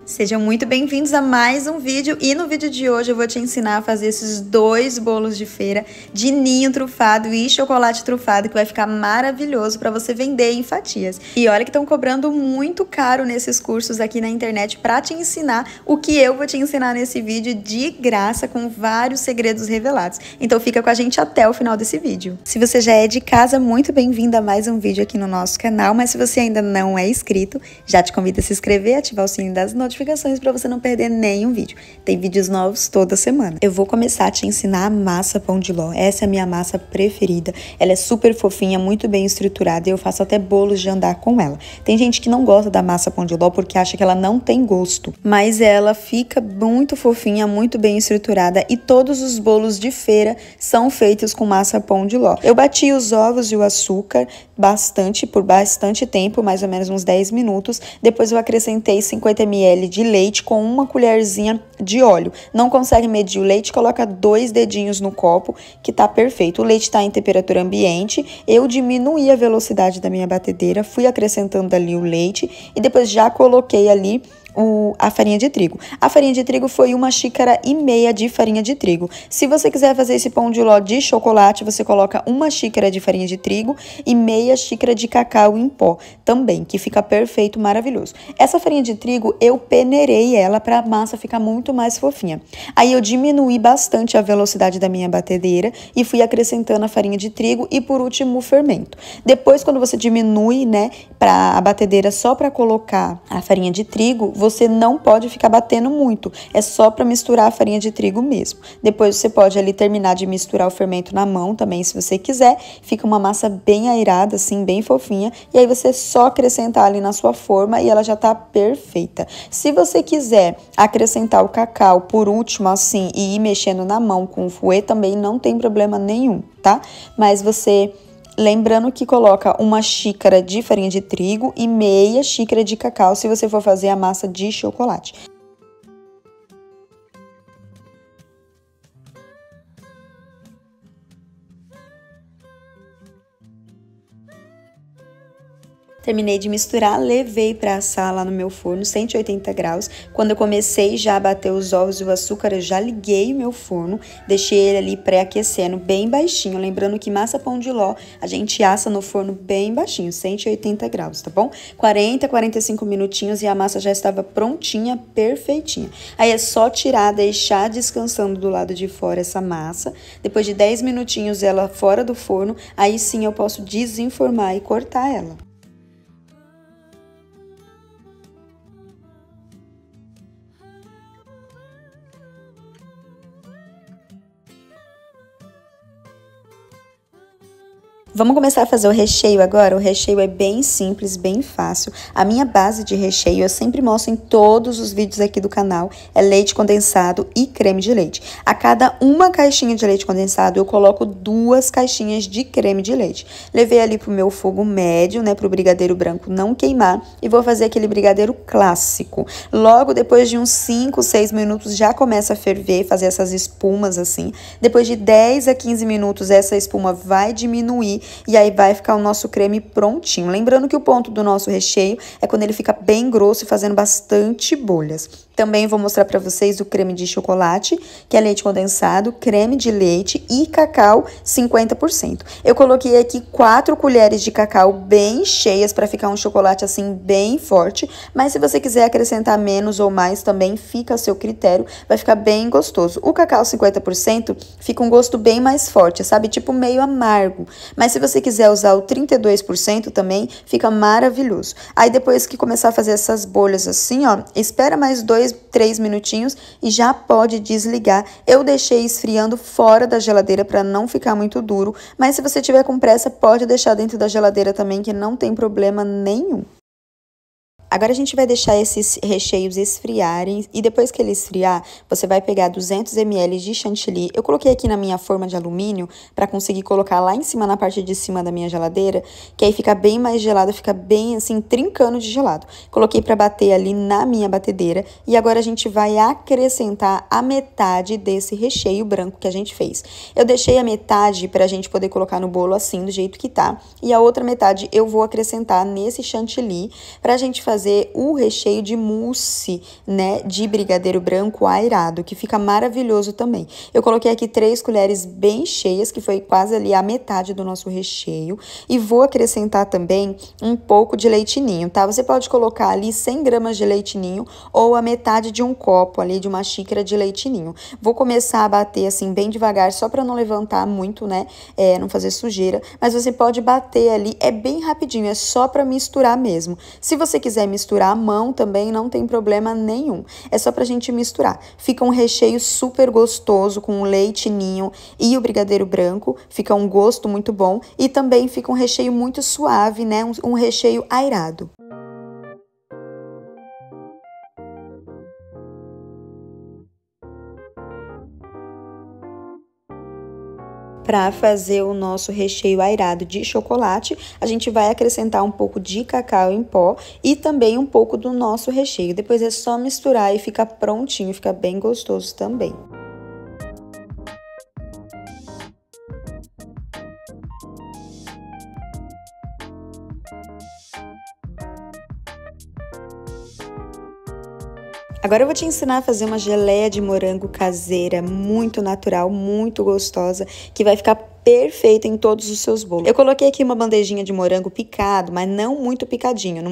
Sejam muito bem-vindos a mais um vídeo e no vídeo de hoje eu vou te ensinar a fazer esses dois bolos de feira de ninho trufado e chocolate trufado que vai ficar maravilhoso para você vender em fatias. E olha que estão cobrando muito caro nesses cursos aqui na internet para te ensinar o que eu vou te ensinar nesse vídeo de graça com vários segredos revelados. Então fica com a gente até o final desse vídeo. Se você já é de casa, muito bem-vindo a mais um vídeo aqui no nosso canal, mas se você ainda não é inscrito, já te convido a se inscrever, ativar o sininho das notificações para você não perder nenhum vídeo. Tem vídeos novos toda semana. Eu vou começar a te ensinar a massa pão de ló. Essa é a minha massa preferida. Ela é super fofinha, muito bem estruturada e eu faço até bolos de andar com ela. Tem gente que não gosta da massa pão de ló porque acha que ela não tem gosto, mas ela fica muito fofinha, muito bem estruturada e todos os bolos de feira são feitos com massa pão de ló. Eu bati os ovos e o açúcar por bastante tempo, mais ou menos uns 10 minutos. Depois eu acrescentei 50 ml de leite com uma colherzinha de óleo. Não consegue medir o leite? Coloca 2 dedinhos no copo que tá perfeito. O leite tá em temperatura ambiente. Eu diminuí a velocidade da minha batedeira, fui acrescentando ali o leite e depois já coloquei ali a farinha de trigo. A farinha de trigo foi 1,5 xícaras de farinha de trigo. Se você quiser fazer esse pão de ló de chocolate, você coloca 1 xícara de farinha de trigo e meia xícara de cacau em pó também, que fica perfeito, maravilhoso. Essa farinha de trigo, eu peneirei ela para a massa ficar muito mais fofinha. Aí eu diminuí bastante a velocidade da minha batedeira e fui acrescentando a farinha de trigo e por último o fermento. Depois, quando você diminui, né, para a batedeira só para colocar a farinha de trigo, você não pode ficar batendo muito, é só para misturar a farinha de trigo mesmo. Depois você pode ali terminar de misturar o fermento na mão também, se você quiser. Fica uma massa bem airada, assim, bem fofinha. E aí você só acrescentar ali na sua forma e ela já tá perfeita. Se você quiser acrescentar o cacau por último, assim, e ir mexendo na mão com o fouet, também não tem problema nenhum, tá? Mas você... Lembrando que coloca 1 xícara de farinha de trigo e meia xícara de cacau se você for fazer a massa de chocolate. Terminei de misturar, levei para assar lá no meu forno, 180 graus. Quando eu comecei já a bater os ovos e o açúcar, eu já liguei o meu forno, deixei ele ali pré-aquecendo bem baixinho. Lembrando que massa pão de ló, a gente assa no forno bem baixinho, 180 graus, tá bom? 40, 45 minutinhos e a massa já estava prontinha, perfeitinha. Aí é só tirar, deixar descansando do lado de fora essa massa. Depois de 10 minutinhos ela fora do forno, aí sim eu posso desenformar e cortar ela. Vamos começar a fazer o recheio agora? O recheio é bem simples, bem fácil. A minha base de recheio eu sempre mostro em todos os vídeos aqui do canal. É leite condensado e creme de leite. A cada uma caixinha de leite condensado eu coloco 2 caixinhas de creme de leite. Levei ali pro meu fogo médio, né, pro brigadeiro branco não queimar. E vou fazer aquele brigadeiro clássico. Logo depois de uns 5, 6 minutos já começa a ferver, fazer essas espumas assim. Depois de 10 a 15 minutos essa espuma vai diminuir. E aí vai ficar o nosso creme prontinho. Lembrando que o ponto do nosso recheio é quando ele fica bem grosso e fazendo bastante bolhas. Também vou mostrar para vocês o creme de chocolate, que é leite condensado, creme de leite e cacau 50%. Eu coloquei aqui 4 colheres de cacau bem cheias para ficar um chocolate assim bem forte. Mas se você quiser acrescentar menos ou mais também fica a seu critério, vai ficar bem gostoso. O cacau 50% fica um gosto bem mais forte, sabe? Tipo meio amargo. Mas se você quiser usar o 32% também, fica maravilhoso. Aí depois que começar a fazer essas bolhas assim, ó, espera mais 2, 3 minutinhos e já pode desligar. Eu deixei esfriando fora da geladeira para não ficar muito duro, mas se você tiver com pressa, pode deixar dentro da geladeira também, que não tem problema nenhum. Agora a gente vai deixar esses recheios esfriarem e depois que ele esfriar, você vai pegar 200 ml de chantilly. Eu coloquei aqui na minha forma de alumínio para conseguir colocar lá em cima, na parte de cima da minha geladeira, que aí fica bem mais gelado, fica bem assim, trincando de gelado. Coloquei para bater ali na minha batedeira e agora a gente vai acrescentar a metade desse recheio branco que a gente fez. Eu deixei a metade para a gente poder colocar no bolo assim, do jeito que tá, e a outra metade eu vou acrescentar nesse chantilly pra gente fazer fazer o recheio de mousse, né, de brigadeiro branco aerado, que fica maravilhoso também. Eu coloquei aqui 3 colheres bem cheias, que foi quase ali a metade do nosso recheio, e vou acrescentar também um pouco de leite ninho, tá? Você pode colocar ali 100 gramas de leite ninho ou a metade de um copo ali, de uma xícara de leite ninho. Vou começar a bater assim bem devagar, só para não levantar muito, né, não fazer sujeira, mas você pode bater ali, é bem rapidinho, é só para misturar mesmo. Se você quiser misturar à mão também, não tem problema nenhum, é só pra gente misturar. Fica um recheio super gostoso com o leite ninho e o brigadeiro branco, fica um gosto muito bom e também fica um recheio muito suave, né, um recheio aerado. Para fazer o nosso recheio aerado de chocolate, a gente vai acrescentar um pouco de cacau em pó e também um pouco do nosso recheio. Depois é só misturar e fica prontinho, fica bem gostoso também. Agora eu vou te ensinar a fazer uma geleia de morango caseira, muito natural, muito gostosa, que vai ficar perfeito em todos os seus bolos. Eu coloquei aqui uma bandejinha de morango picado, mas não muito picadinho,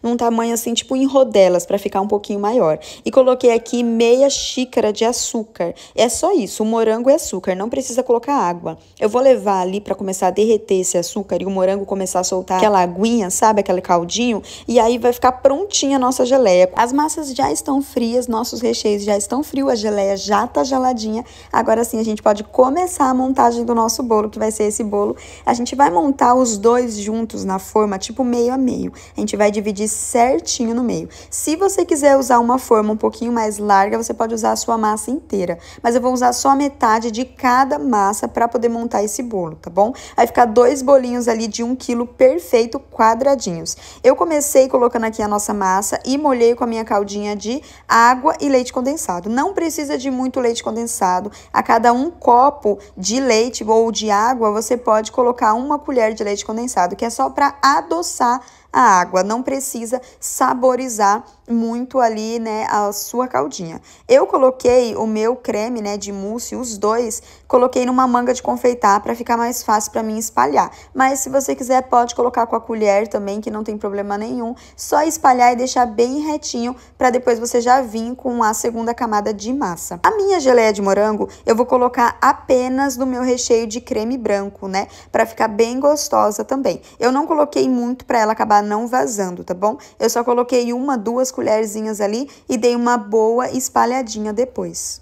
num tamanho assim, tipo em rodelas, para ficar um pouquinho maior. E coloquei aqui meia xícara de açúcar. É só isso, o morango e açúcar, não precisa colocar água. Eu vou levar ali para começar a derreter esse açúcar e o morango começar a soltar aquela aguinha, sabe, aquele caldinho, e aí vai ficar prontinha a nossa geleia. As massas já estão frias, nossos recheios já estão frios, a geleia já tá geladinha. Agora sim a gente pode começar a montagem do nosso bolo, que vai ser esse bolo. A gente vai montar os dois juntos na forma, tipo meio a meio. A gente vai dividir certinho no meio. Se você quiser usar uma forma um pouquinho mais larga, você pode usar a sua massa inteira. Mas eu vou usar só metade de cada massa para poder montar esse bolo, tá bom? Vai ficar 2 bolinhos ali de 1 quilo perfeito, quadradinhos. Eu comecei colocando aqui a nossa massa e molhei com a minha caldinha de água e leite condensado. Não precisa de muito leite condensado. A cada 1 copo de leite ou de água, você pode colocar 1 colher de leite condensado, que é só para adoçar a água, não precisa saborizar muito ali, né, a sua caldinha. Eu coloquei o meu creme, né, de mousse, os dois, coloquei numa manga de confeitar para ficar mais fácil para mim espalhar. Mas se você quiser, pode colocar com a colher também, que não tem problema nenhum. Só espalhar e deixar bem retinho para depois você já vir com a segunda camada de massa. A minha geleia de morango, eu vou colocar apenas no meu recheio de creme branco, né, para ficar bem gostosa também. Eu não coloquei muito para ela acabar não vazando, tá bom? Eu só coloquei 1, 2 colherzinhas ali e dei uma boa espalhadinha depois.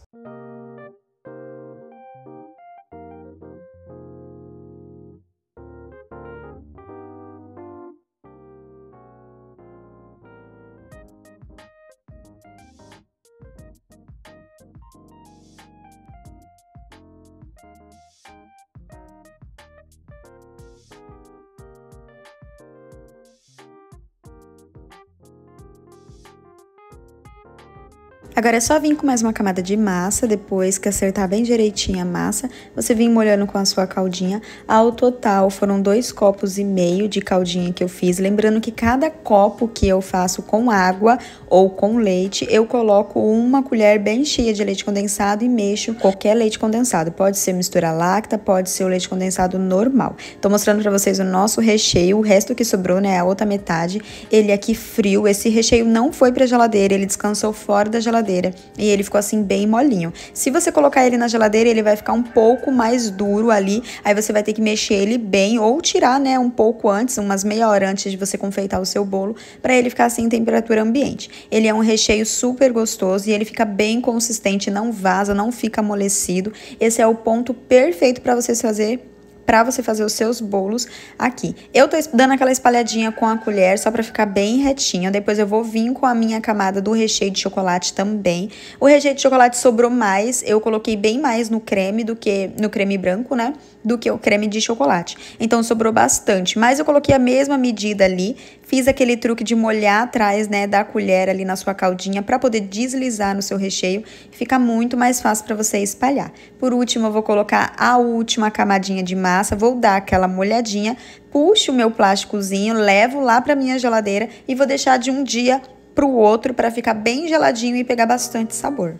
Agora é só vir com mais uma camada de massa, depois que acertar bem direitinho a massa, você vem molhando com a sua caldinha. Ao total foram 2,5 copos de caldinha que eu fiz. Lembrando que cada copo que eu faço com água ou com leite, eu coloco 1 colher bem cheia de leite condensado e mexo qualquer leite condensado. Pode ser mistura láctea, pode ser o leite condensado normal. Tô mostrando pra vocês o nosso recheio, o resto que sobrou, né, a outra metade, ele aqui frio. Esse recheio não foi pra geladeira, ele descansou fora da geladeira. E ele ficou assim bem molinho. Se você colocar ele na geladeira, ele vai ficar um pouco mais duro ali. Aí você vai ter que mexer ele bem ou tirar, né, um pouco antes, umas meia hora antes de você confeitar o seu bolo, para ele ficar assim em temperatura ambiente. Ele é um recheio super gostoso e ele fica bem consistente, não vaza, não fica amolecido. Esse é o ponto perfeito para você fazer os seus bolos aqui. Eu tô dando aquela espalhadinha com a colher só pra ficar bem retinho. Depois eu vou vir com a minha camada do recheio de chocolate também. O recheio de chocolate sobrou mais, eu coloquei bem mais no creme do que no creme branco, né? Do que o creme de chocolate. Então sobrou bastante, mas eu coloquei a mesma medida ali. Fiz aquele truque de molhar atrás, né, da colher ali na sua caldinha para poder deslizar no seu recheio. Fica muito mais fácil para você espalhar. Por último, eu vou colocar a última camadinha de massa massa, vou dar aquela molhadinha, puxo o meu plásticozinho, levo lá para minha geladeira e vou deixar de um dia para o outro para ficar bem geladinho e pegar bastante sabor.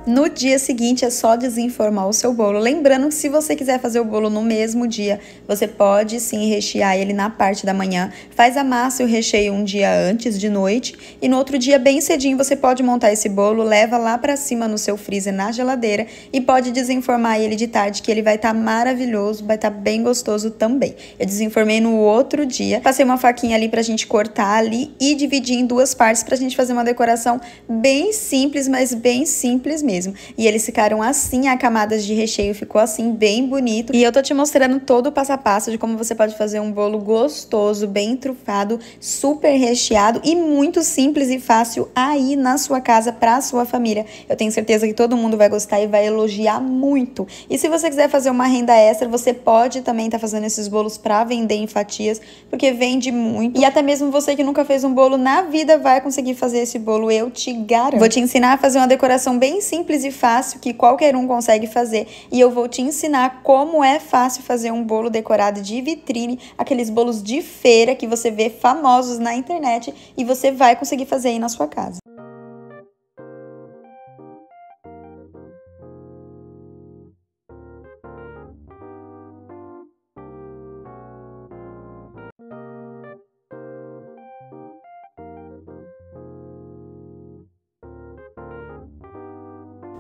No dia seguinte é só desenformar o seu bolo. Lembrando que se você quiser fazer o bolo no mesmo dia, você pode sim rechear ele na parte da manhã. Faz a massa e o recheio um dia antes, de noite. E no outro dia, bem cedinho, você pode montar esse bolo, leva lá pra cima no seu freezer, na geladeira. E pode desenformar ele de tarde, que ele vai estar maravilhoso, vai estar bem gostoso também. Eu desenformei no outro dia. Passei uma faquinha ali pra gente cortar ali e dividir em duas partes pra gente fazer uma decoração bem simples, mas bem simples mesmo. E eles ficaram assim, a camadas de recheio ficou assim, bem bonito. E eu tô te mostrando todo o passo a passo de como você pode fazer um bolo gostoso, bem trufado, super recheado e muito simples e fácil aí na sua casa, pra sua família. Eu tenho certeza que todo mundo vai gostar e vai elogiar muito. E se você quiser fazer uma renda extra, você pode também estar fazendo esses bolos pra vender em fatias, porque vende muito. E até mesmo você que nunca fez um bolo na vida vai conseguir fazer esse bolo, eu te garanto. Vou te ensinar a fazer uma decoração bem simples e fácil que qualquer um consegue fazer, e eu vou te ensinar como é fácil fazer um bolo decorado de vitrine, aqueles bolos de feira que você vê famosos na internet, e você vai conseguir fazer aí na sua casa.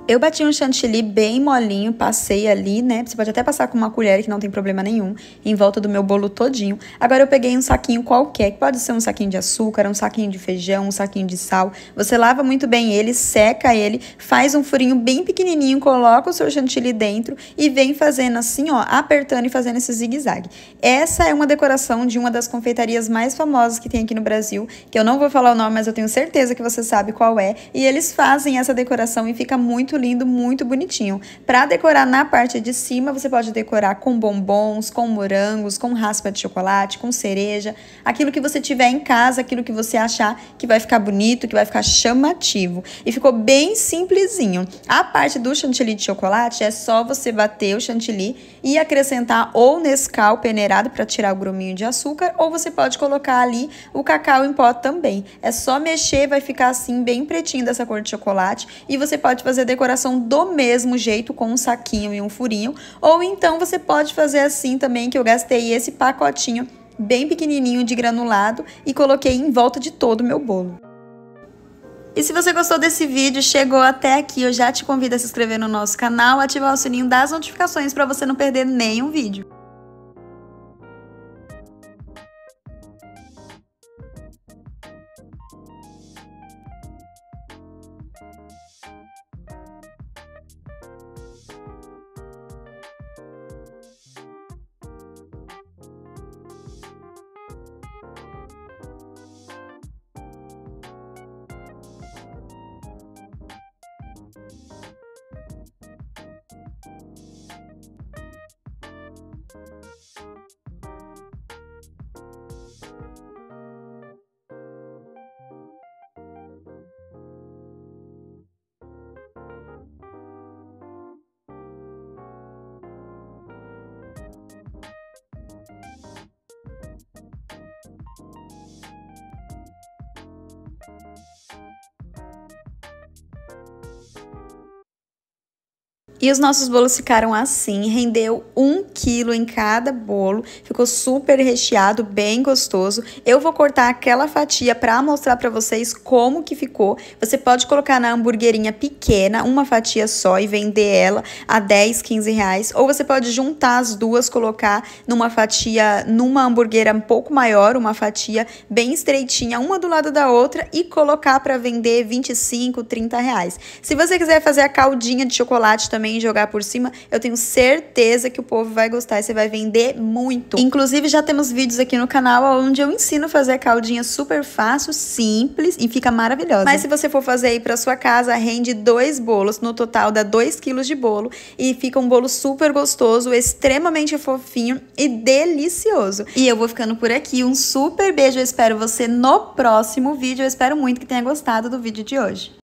Eu bati um chantilly bem molinho, passei ali, né? Você pode até passar com uma colher, que não tem problema nenhum, em volta do meu bolo todinho. Agora eu peguei um saquinho qualquer, que pode ser um saquinho de açúcar, um saquinho de feijão, um saquinho de sal. Você lava muito bem ele, seca ele, faz um furinho bem pequenininho, coloca o seu chantilly dentro e vem fazendo assim, ó, apertando e fazendo esse zigue-zague. Essa é uma decoração de uma das confeitarias mais famosas que tem aqui no Brasil, que eu não vou falar o nome, mas eu tenho certeza que você sabe qual é. E eles fazem essa decoração e fica muito lindo, muito bonitinho. Para decorar na parte de cima, você pode decorar com bombons, com morangos, com raspa de chocolate, com cereja, aquilo que você tiver em casa, aquilo que você achar que vai ficar bonito, que vai ficar chamativo. E ficou bem simplesinho. A parte do chantilly de chocolate é só você bater o chantilly e acrescentar ou Nescau peneirado para tirar o gruminho de açúcar, ou você pode colocar ali o cacau em pó também. É só mexer, vai ficar assim bem pretinho dessa cor de chocolate, e você pode fazer decoração do mesmo jeito com um saquinho e um furinho, ou então você pode fazer assim também, que eu gastei esse pacotinho bem pequenininho de granulado e coloquei em volta de todo o meu bolo. E se você gostou desse vídeo, chegou até aqui, eu já te convido a se inscrever no nosso canal, ativar o sininho das notificações para você não perder nenhum vídeo. E os nossos bolos ficaram assim, rendeu 1 quilo em cada bolo, ficou super recheado, bem gostoso. Eu vou cortar aquela fatia para mostrar para vocês como que ficou. Você pode colocar na hamburguerinha pequena, uma fatia só e vender ela a 10, 15 reais. Ou você pode juntar as duas, colocar numa fatia, numa hamburguera um pouco maior, uma fatia bem estreitinha, uma do lado da outra e colocar para vender 25, 30 reais. Se você quiser fazer a caldinha de chocolate também e jogar por cima, eu tenho certeza que o povo vai gostar e você vai vender muito. Inclusive, já temos vídeos aqui no canal onde eu ensino a fazer a caldinha super fácil, simples e fica maravilhosa. Mas se você for fazer aí pra sua casa, rende 2 bolos, no total dá 2 quilos de bolo e fica um bolo super gostoso, extremamente fofinho e delicioso. E eu vou ficando por aqui, um super beijo, eu espero você no próximo vídeo, eu espero muito que tenha gostado do vídeo de hoje.